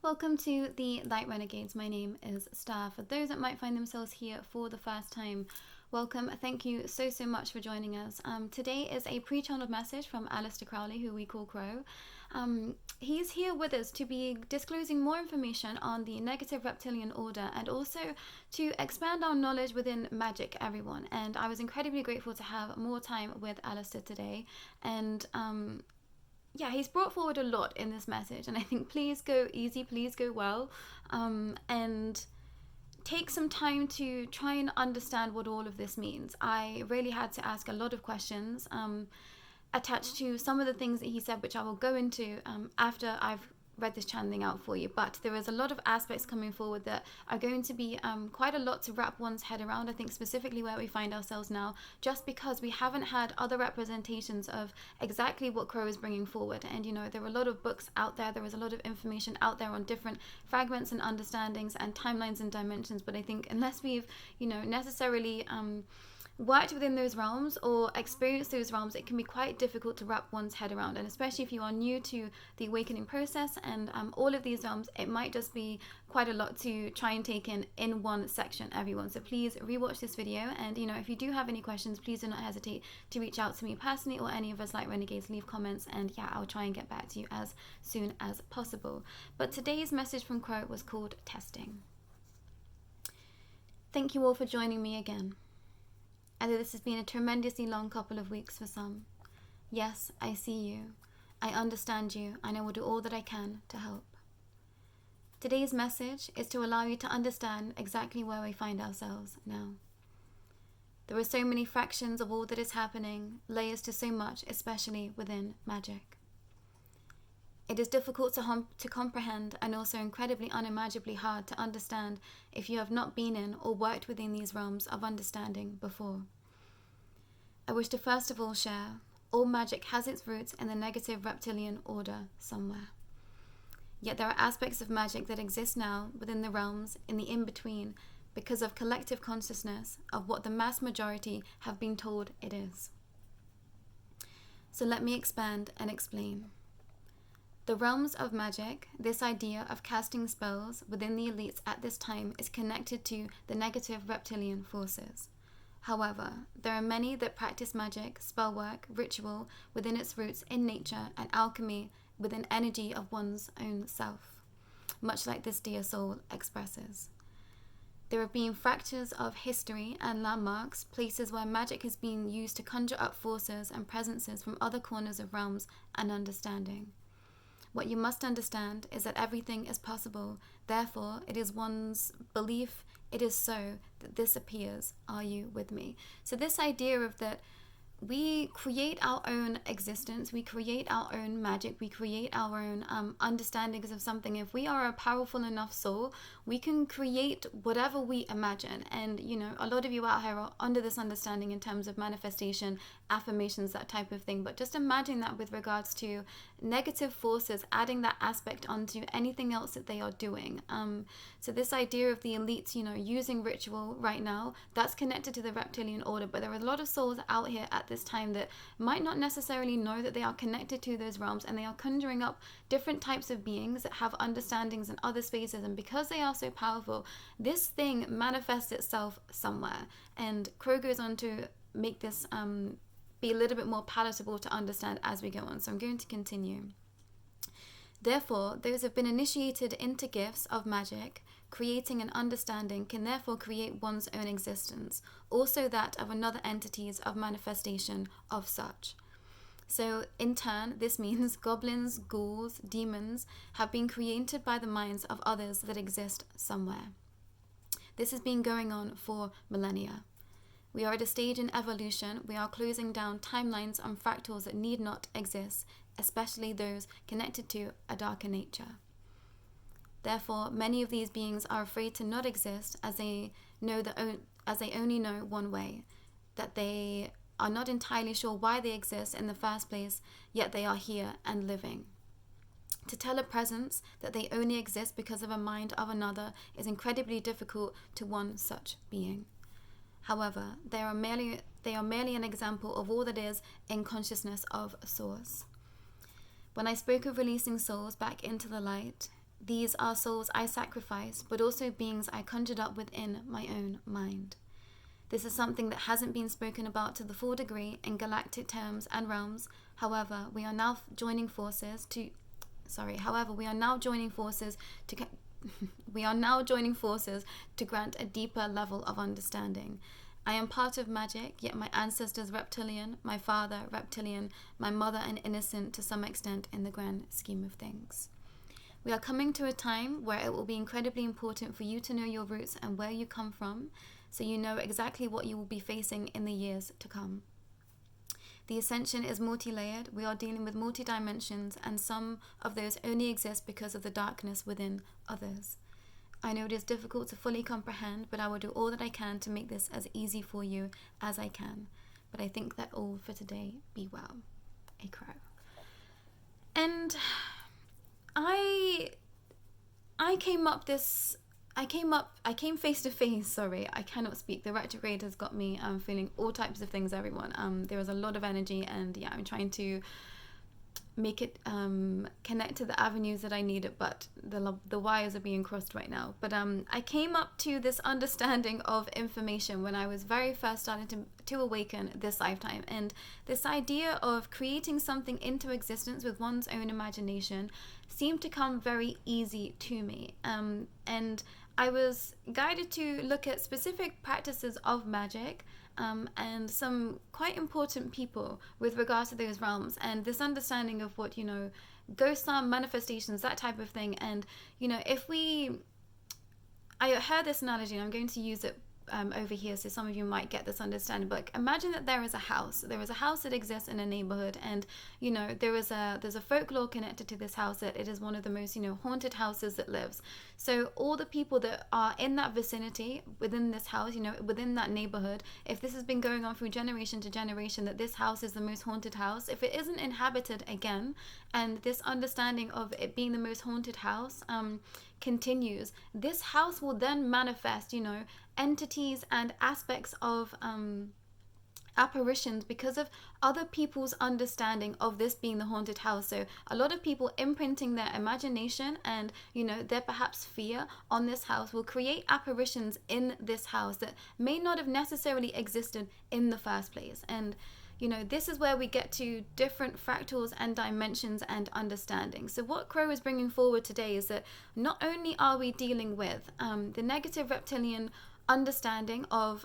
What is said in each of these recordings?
Welcome to the Light Renegades. My name is Starr. For those that might find themselves here for the first time, welcome. Thank you so much for joining us. Today is a pre-channeled message from Aleister Crowley, who we call Crow. He's here with us to be disclosing more information on the negative reptilian order and also to expand our knowledge within magic, everyone. And I was incredibly grateful to have more time with Aleister today. And yeah, he's brought forward a lot in this message, and I think please go easy, please go well, and take some time to try and understand what all of this means. I really had to ask a lot of questions attached to some of the things that he said, which I will go into after I've read this channeling out for you. But there is a lot of aspects coming forward that are going to be quite a lot to wrap one's head around. I think specifically where we find ourselves now, just because we haven't had other representations of exactly what Crow is bringing forward. And you know, there are a lot of books out there, there is a lot of information out there on different fragments and understandings and timelines and dimensions, but I think unless we've, you know, necessarily worked within those realms or experienced those realms, it can be quite difficult to wrap one's head around. And especially if you are new to the awakening process and all of these realms, it might just be quite a lot to try and take in one section, everyone. So please rewatch this video, and you know, if you do have any questions, please do not hesitate to reach out to me personally or any of us Light Renegades. Leave comments, and yeah, I'll try and get back to you as soon as possible. But today's message from Crow was called Testing. Thank you all for joining me again. I know this has been a tremendously long couple of weeks for some. Yes, I see you. I understand you, and I will do all that I can to help. Today's message is to allow you to understand exactly where we find ourselves now. There are so many fractions of all that is happening, layers to so much, especially within magic. It is difficult to comprehend and also incredibly unimaginably hard to understand if you have not been in or worked within these realms of understanding before. I wish to first of all share, all magic has its roots in the negative reptilian order somewhere. Yet there are aspects of magic that exist now within the realms in the in-between because of collective consciousness of what the mass majority have been told it is. So let me expand and explain. The realms of magic, this idea of casting spells within the elites at this time, is connected to the negative reptilian forces. However, there are many that practice magic, spell work, ritual within its roots in nature and alchemy within energy of one's own self, much like this dear soul expresses. There have been fractures of history and landmarks, places where magic has been used to conjure up forces and presences from other corners of realms and understanding. What you must understand is that everything is possible. Therefore, it is one's belief, it is so, that this appears. Are you with me? So this idea of that we create our own existence, we create our own magic, we create our own understandings of something. If we are a powerful enough soul, we can create whatever we imagine. And you know, a lot of you out here are under this understanding in terms of manifestation, affirmations, that type of thing. But just imagine that with regards to negative forces, adding that aspect onto anything else that they are doing. So this idea of the elites, you know, using ritual right now, that's connected to the reptilian order. But there are a lot of souls out here at this time that might not necessarily know that they are connected to those realms, and they are conjuring up different types of beings that have understandings in other spaces, and because they are so powerful, this thing manifests itself somewhere. And Crow goes on to make this be a little bit more palatable to understand as we go on, so I'm going to continue. Therefore, those who have been initiated into gifts of magic, creating an understanding, can therefore create one's own existence, also that of another entities of manifestation of such. So in turn, this means goblins, ghouls, demons have been created by the minds of others that exist somewhere. This has been going on for millennia. We are at a stage in evolution. We are closing down timelines on fractals that need not exist, especially those connected to a darker nature. Therefore, many of these beings are afraid to not exist, as they only know one way, that they are not entirely sure why they exist in the first place, yet they are here and living. To tell a presence that they only exist because of a mind of another is incredibly difficult to one such being. However, they are merely an example of all that is in consciousness of Source. When I spoke of releasing souls back into the light, These are souls I sacrifice, but also beings I conjured up within my own mind. This is something that hasn't been spoken about to the full degree in galactic terms and realms. However, we are now joining forces to grant a deeper level of understanding. I am part of magic, yet my ancestors reptilian, my father reptilian, my mother an innocent to some extent in the grand scheme of things. We are coming to a time where it will be incredibly important for you to know your roots and where you come from, so you know exactly what you will be facing in the years to come. The ascension is multi-layered. We are dealing with multi-dimensions, and some of those only exist because of the darkness within others. I know it is difficult to fully comprehend, but I will do all that I can to make this as easy for you as I can. But I think that all for today. Be well. A crow. And I came face to face, sorry, I cannot speak. The retrograde has got me feeling all types of things, everyone. There was a lot of energy, and yeah, I'm trying to make it connect to the avenues that I need it, but the wires are being crossed right now. But I came up to this understanding of information when I was very first starting to awaken this lifetime, and this idea of creating something into existence with one's own imagination seemed to come very easy to me, and I was guided to look at specific practices of magic and some quite important people with regards to those realms, and this understanding of what, ghosts are, manifestations, that type of thing. And, I heard this analogy, and I'm going to use it over here so some of you might get this understanding. But imagine that there is a house that exists in a neighborhood, and there's a folklore connected to this house, that it is one of the most haunted houses that lives. So all the people that are in that vicinity within this house, within that neighborhood, if this has been going on through generation to generation, that this house is the most haunted house, if it isn't inhabited again, and this understanding of it being the most haunted house continues, this house will then manifest entities and aspects of apparitions because of other people's understanding of this being the haunted house. So a lot of people imprinting their imagination and their perhaps fear on this house will create apparitions in this house that may not have necessarily existed in the first place. And this is where we get to different fractals and dimensions and understanding. So what Crow is bringing forward today is that not only are we dealing with the negative reptilian understanding of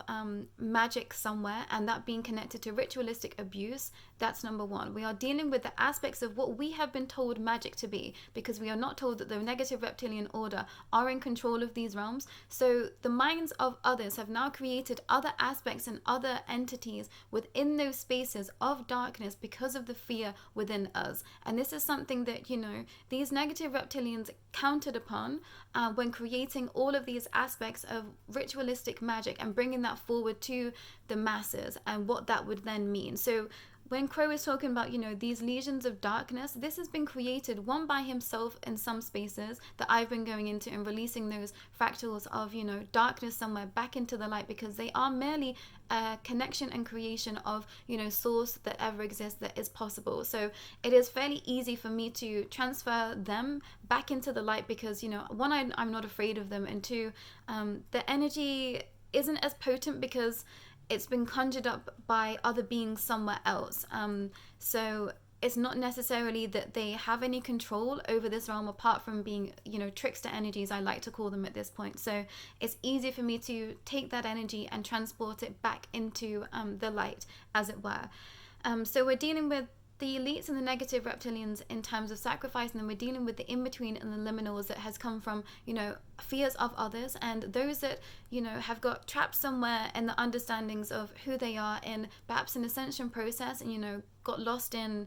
magic somewhere, and that being connected to ritualistic abuse. That's number one. We are dealing with the aspects of what we have been told magic to be, because we are not told that the negative reptilian order are in control of these realms. So the minds of others have now created other aspects and other entities within those spaces of darkness because of the fear within us. And this is something that these negative reptilians counted upon when creating all of these aspects of ritualistic magic and bringing that forward to the masses, and what that would then mean. So when Crow is talking about, these legions of darkness, this has been created one by himself in some spaces that I've been going into and releasing those fractals of, darkness somewhere back into the light, because they are merely a connection and creation of, source that ever exists that is possible. So it is fairly easy for me to transfer them back into the light because, one, I'm not afraid of them, and two, the energy isn't as potent because it's been conjured up by other beings somewhere else. So it's not necessarily that they have any control over this realm apart from being, trickster energies, I like to call them at this point. So it's easy for me to take that energy and transport it back into the light, as it were. So we're dealing with the elites and the negative reptilians in terms of sacrifice, and then we're dealing with the in-between and the liminals that has come from, fears of others, and those that, have got trapped somewhere in the understandings of who they are in perhaps an ascension process, and, got lost in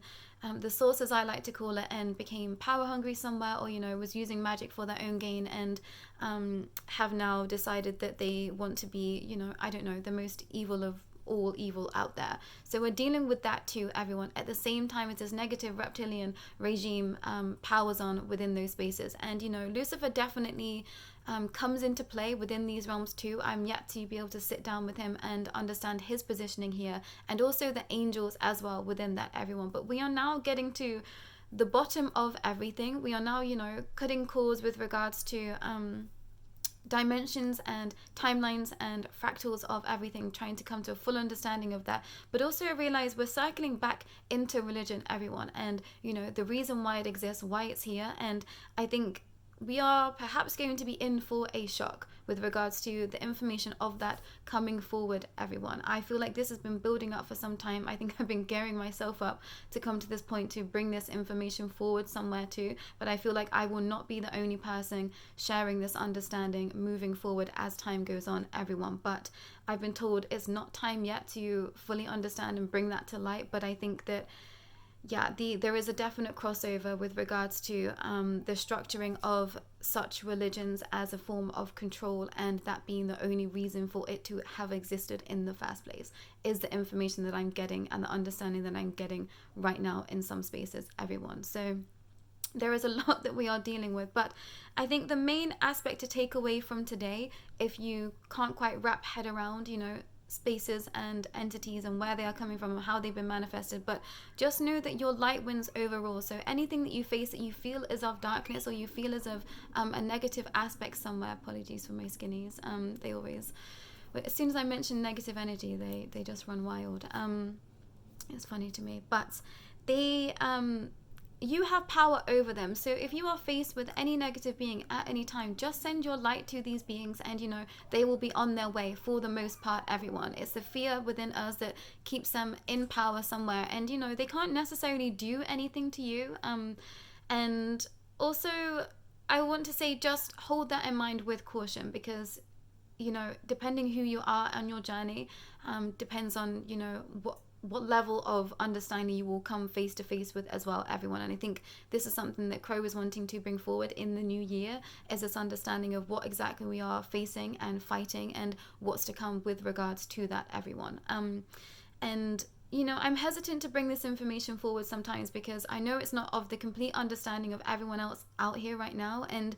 the source, as I like to call it, and became power hungry somewhere, or, was using magic for their own gain, and have now decided that they want to be, the most evil of all evil out there. So we're dealing with that too, everyone, at the same time as this negative reptilian regime powers on within those spaces. And Lucifer definitely comes into play within these realms too. I'm yet to be able to sit down with him and understand his positioning here, and also the angels as well within that, everyone. But we are now getting to the bottom of everything. We are now, cutting cords with regards to dimensions and timelines and fractals of everything, trying to come to a full understanding of that, but also realize we're circling back into religion, everyone, and the reason why it exists, why it's here. And I think we are perhaps going to be in for a shock with regards to the information of that coming forward, everyone. I feel like this has been building up for some time. I think I've been gearing myself up to come to this point to bring this information forward somewhere too, but I feel like I will not be the only person sharing this understanding moving forward as time goes on, everyone. But I've been told it's not time yet to fully understand and bring that to light, but I think that there is a definite crossover with regards to the structuring of such religions as a form of control, and that being the only reason for it to have existed in the first place is the information that I'm getting and the understanding that I'm getting right now in some spaces, everyone. So there is a lot that we are dealing with, but I think the main aspect to take away from today, if you can't quite wrap head around, spaces and entities and where they are coming from and how they've been manifested, but just know that your light wins overall. So anything that you face that you feel is of darkness, or you feel is of a negative aspect somewhere, apologies for my skinnies, they always, as soon as I mention negative energy, they just run wild. It's funny to me, but they you have power over them. So if you are faced with any negative being at any time, just send your light to these beings, and they will be on their way for the most part, everyone. It's the fear within us that keeps them in power somewhere, and they can't necessarily do anything to you. And also I want to say, just hold that in mind with caution, because depending who you are on your journey, depends on what level of understanding you will come face to face with as well, everyone. And I think this is something that Crow is wanting to bring forward in the new year, is this understanding of what exactly we are facing and fighting, and what's to come with regards to that, everyone. And I'm hesitant to bring this information forward sometimes, because I know it's not of the complete understanding of everyone else out here right now, and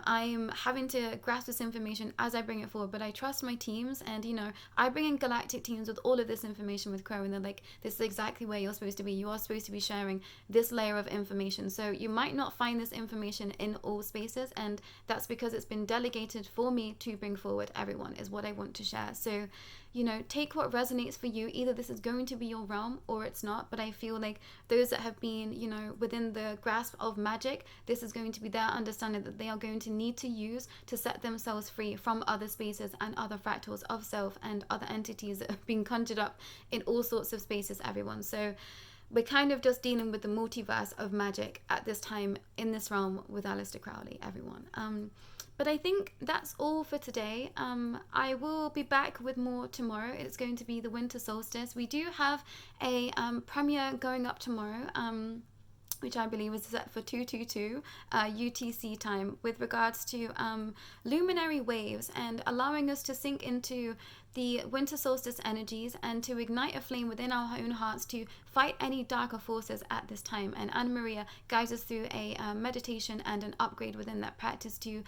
I'm having to grasp this information as I bring it forward. But I trust my teams, and I bring in galactic teams with all of this information with Crow, and they're like, this is exactly where you're supposed to be. You are supposed to be sharing this layer of information. So you might not find this information in all spaces, and that's because it's been delegated for me to bring forward, everyone, is what I want to share. So take what resonates for you. Either this is going to be your realm or it's not, but I feel like those that have been within the grasp of magic, this is going to be their understanding that they are going to need to use to set themselves free from other spaces and other fractals of self and other entities that have been conjured up in all sorts of spaces, everyone. So we're kind of just dealing with the multiverse of magic at this time in this realm with Aleister Crowley, everyone. But I think that's all for today. I will be back with more tomorrow. It's going to be the winter solstice. We do have a premiere going up tomorrow, which I believe is set for 222 UTC time, with regards to luminary waves, and allowing us to sink into the winter solstice energies and to ignite a flame within our own hearts to fight any darker forces at this time. And Anna Maria guides us through a meditation and an upgrade within that practice to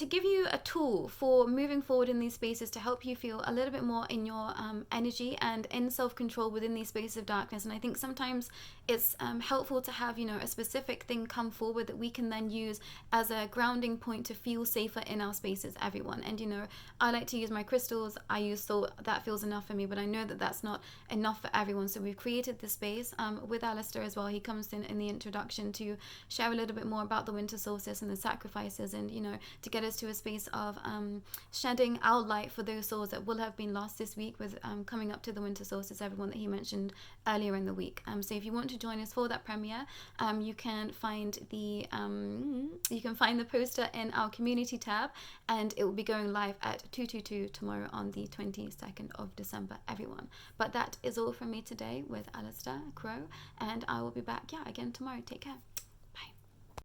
give you a tool for moving forward in these spaces, to help you feel a little bit more in your energy and in self-control within these spaces of darkness. And I think sometimes it's helpful to have a specific thing come forward that we can then use as a grounding point to feel safer in our spaces, everyone. And I like to use my crystals. I use salt. That feels enough for me, but I know that that's not enough for everyone. So we've created this space with Aleister as well. He comes in the introduction to share a little bit more about the winter solstice and the sacrifices, and to get us to a space of shedding our light for those souls that will have been lost this week with coming up to the winter solstice, everyone, that he mentioned earlier in the week. So if you want to join us for that premiere, you can find the poster in our community tab, and it will be going live at 222 tomorrow on the 22nd of December, everyone. But that is all from me today with Aleister Crow, and I will be back again tomorrow. Take care.